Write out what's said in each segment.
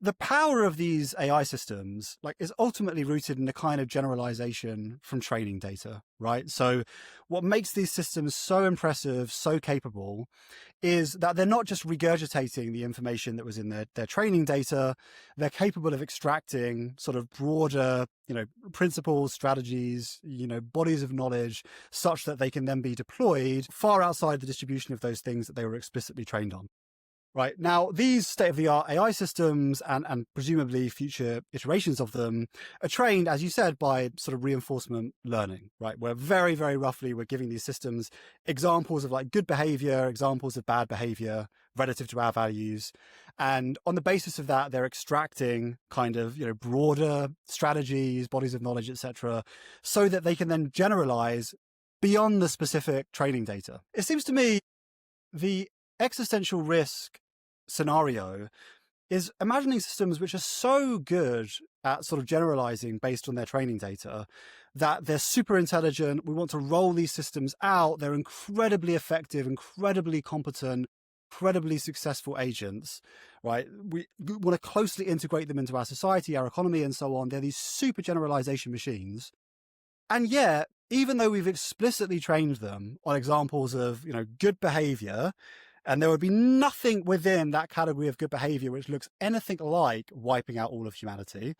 the power of these AI systems is ultimately rooted in a kind of generalization from training data, right? So what makes these systems so impressive, so capable, is that they're not just regurgitating the information that was in their training data. They're capable of extracting sort of broader, principles, strategies, bodies of knowledge, such that they can then be deployed far outside the distribution of those things that they were explicitly trained on. Right. Now, these state-of-the-art AI systems and presumably future iterations of them are trained, as you said, by sort of reinforcement learning, right? Where very, very roughly we're giving these systems examples of good behavior, examples of bad behavior relative to our values. And on the basis of that, they're extracting kind of, broader strategies, bodies of knowledge, etc., so that they can then generalize beyond the specific training data. It seems to me the existential risk scenario is imagining systems which are so good at sort of generalizing based on their training data that they're super intelligent. We want to roll these systems out. They're incredibly effective, incredibly competent, incredibly successful agents, right? We want to closely integrate them into our society, our economy, and so on. They're these super generalization machines. And yet, even though we've explicitly trained them on examples of, good behavior, and there would be nothing within that category of good behavior which looks anything like wiping out all of humanity.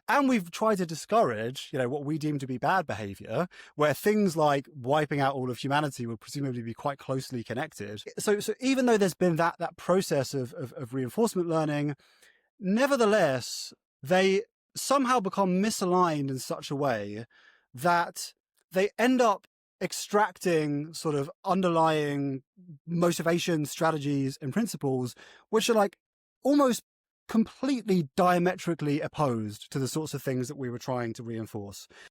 And we've tried to discourage, what we deem to be bad behavior, where things like wiping out all of humanity would presumably be quite closely connected. So even though there's been that process of reinforcement learning, nevertheless, they somehow become misaligned in such a way that they end up extracting sort of underlying motivation, strategies, and principles, which are almost completely diametrically opposed to the sorts of things that we were trying to reinforce.